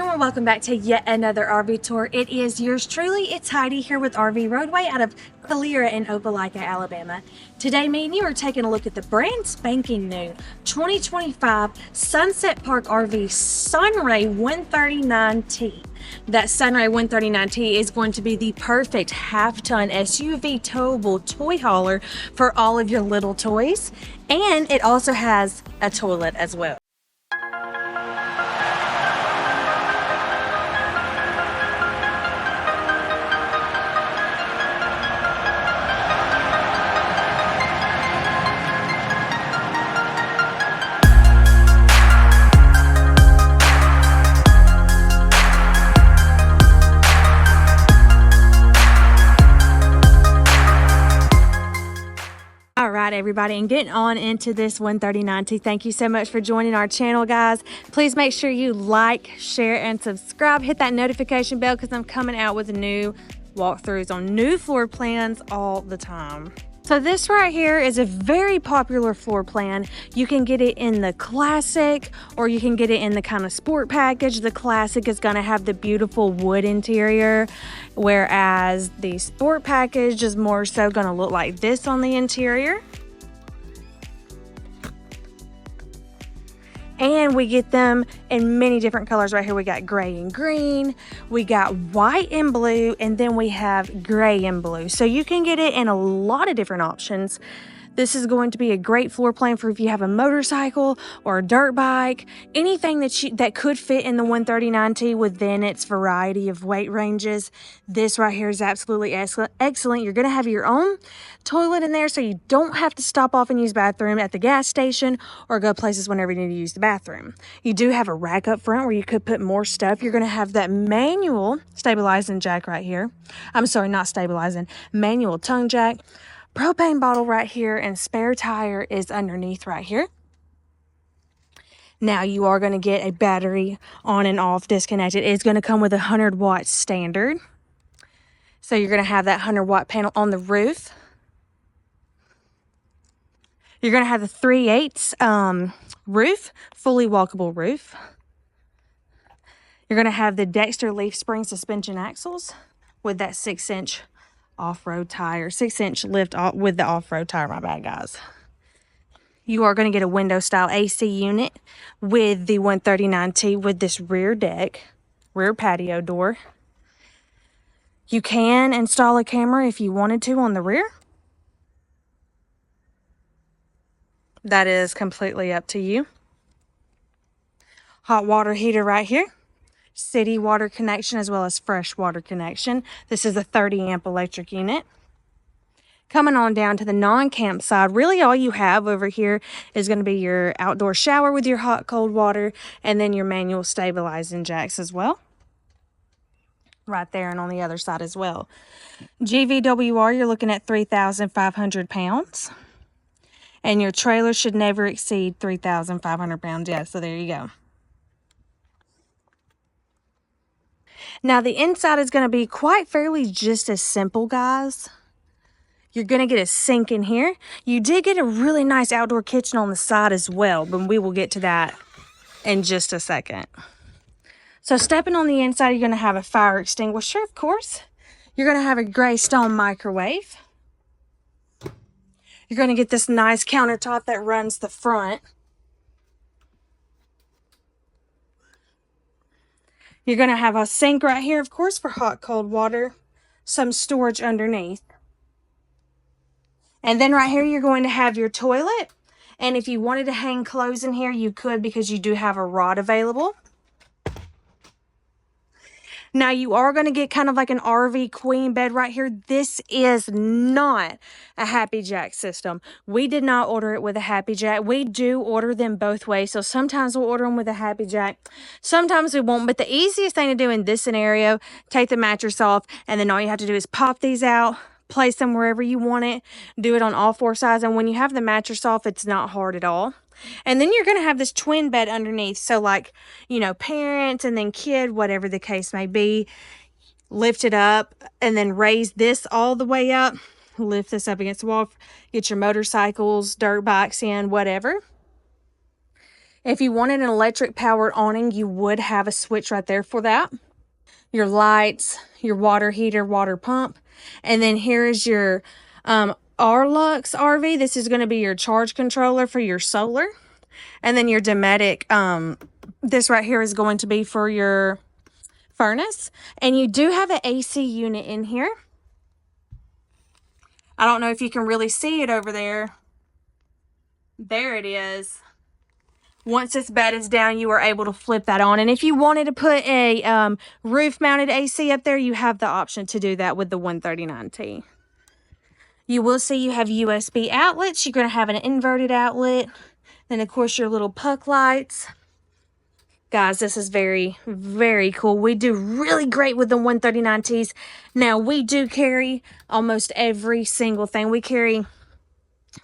everyone, welcome back to yet another RV tour. It is yours truly, it's Heidi here with RV Roadway out of Calera in Opelika, Alabama. Today me and you are taking a look at the brand spanking new 2025 Sunset Park RV SunRay 139T. That SunRay 139T is going to be the perfect half-ton SUV towable toy hauler for all of your little toys, and it also has a toilet as well. All right, everybody, and getting on into this 139T. Thank you so much for joining our channel, guys. Please make sure you like, share, and subscribe. Hit that notification bell because I'm coming out with new walkthroughs on new floor plans all the time. So this right here is a very popular floor plan. You can get it in the classic or you can get it in the kind of sport package. The classic is going to have the beautiful wood interior, whereas the sport package is more so going to look like this on the interior. And we get them in many different colors right here. We got gray and green, we got white and blue, and then we have gray and blue. So you can get it in a lot of different options. This is going to be a great floor plan for if you have a motorcycle or a dirt bike, anything that could fit in the 139T within its variety of weight ranges. This right here is absolutely excellent. You're going to have your own toilet in there, so you don't have to stop off and use bathroom at the gas station or go places whenever you need to use the bathroom. You do have a rack up front where you could put more stuff. You're going to have that manual stabilizing jack right here. I'm sorry, not stabilizing, manual tongue jack. Propane bottle right here, and spare tire is underneath right here. Now you are going to get a battery on and off disconnected. It's going to come with a 100-watt standard. So you're going to have that 100-watt panel on the roof. You're going to have the 3/8 roof, fully walkable roof. You're going to have the Dexter leaf spring suspension axles with that 6-inch off-road tire, 6-inch lift with the off-road tire, my bad, guys. You are going to get a window style AC unit with the 139T with this rear deck, rear patio door. You can install a camera if you wanted to on the rear. That is completely up to you. Hot water heater right here. City water connection as well as fresh water connection. This is a 30-amp electric unit. Coming on down to the non-camp side, really all you have over here is going to be your outdoor shower with your hot cold water and then your manual stabilizing jacks as well. Right there and on the other side as well. GVWR, you're looking at 3,500 pounds. And your trailer should never exceed 3,500 pounds. Yeah, so there you go. Now, the inside is going to be quite fairly just as simple, guys. You're going to get a sink in here. You did get a really nice outdoor kitchen on the side as well, but we will get to that in just a second. So stepping on the inside, you're going to have a fire extinguisher, of course. You're going to have a gray stone microwave. You're going to get this nice countertop that runs the front. You're going to have a sink right here, of course, for hot, cold water. Some storage underneath. And then right here, you're going to have your toilet. And if you wanted to hang clothes in here, you could because you do have a rod available. Now, you are going to get kind of like an RV queen bed right here. This is not a Happy Jack system. We did not order it with a Happy Jack. We do order them both ways. So sometimes we'll order them with a Happy Jack. Sometimes we won't. But the easiest thing to do in this scenario, take the mattress off, and then all you have to do is pop these out, place them wherever you want it, do it on all four sides. And when you have the mattress off, it's not hard at all. And then you're going to have this twin bed underneath. So like, you know, parents and then kid, whatever the case may be, lift it up and then raise this all the way up. Lift this up against the wall. Get your motorcycles, dirt bikes in, whatever. If you wanted an electric powered awning, you would have a switch right there for that. Your lights, your water heater, water pump. And then here is your Rlux RV. This is going to be your charge controller for your solar. And then your Dometic, this right here is going to be for your furnace. And you do have an AC unit in here. I don't know if you can really see it over there. There it is. Once this bed is down, you are able to flip that on. And if you wanted to put a roof-mounted AC up there, you have the option to do that with the 139T. You will see you have USB outlets. You're going to have an inverted outlet. Then, of course, your little puck lights. Guys, this is very, very cool. We do really great with the 139Ts. Now, we do carry almost every single thing. We carry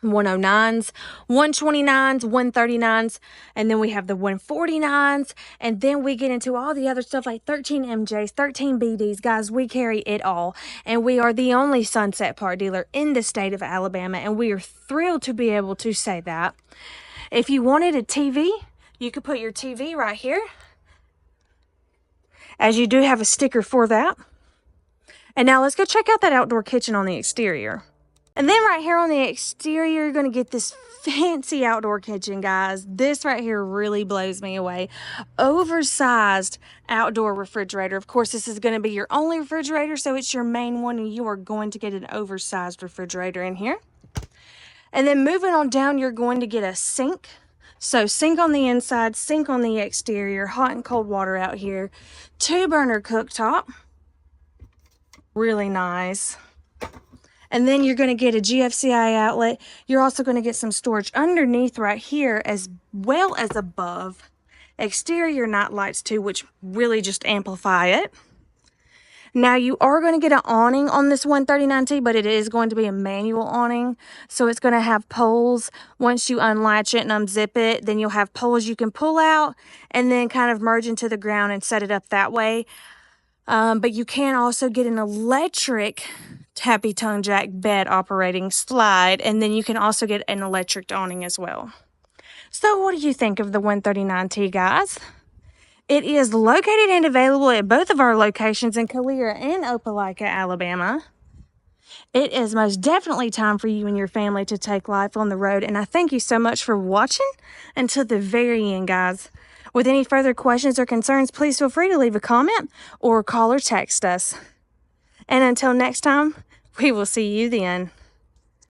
109s, 129s, 139s, and then we have the 149s, and then we get into all the other stuff like 13 MJs, 13 BDs. Guys, we carry it all, and we are the only Sunset Park dealer in the state of Alabama, and we are thrilled to be able to say that. If you wanted a TV, you could put your TV right here, as you do have a sticker for that. And now let's go check out that outdoor kitchen on the exterior. And then right here on the exterior, you're going to get this fancy outdoor kitchen, guys. This right here really blows me away. Oversized outdoor refrigerator. Of course, this is going to be your only refrigerator, so it's your main one, and you are going to get an oversized refrigerator in here. And then moving on down, you're going to get a sink. So sink on the inside, sink on the exterior, hot and cold water out here. 2-burner cooktop. Really nice. And then you're going to get a GFCI outlet. You're also going to get some storage underneath right here as well as above. Exterior night lights too, which really just amplify it. Now you are going to get an awning on this 139T, but it is going to be a manual awning. So it's going to have poles. Once you unlatch it and unzip it, then you'll have poles you can pull out and then kind of merge into the ground and set it up that way. But you can also get an electric tappy tongue jack bed operating slide, and then you can also get an electric awning as well. So what do you think of the 139T, guys? It is located and available at both of our locations in Calera and Opelika, Alabama. It is most definitely time for you and your family to take life on the road, and I thank you so much for watching until the very end, guys. With any further questions or concerns, please feel free to leave a comment or call or text us. And until next time, we will see you then.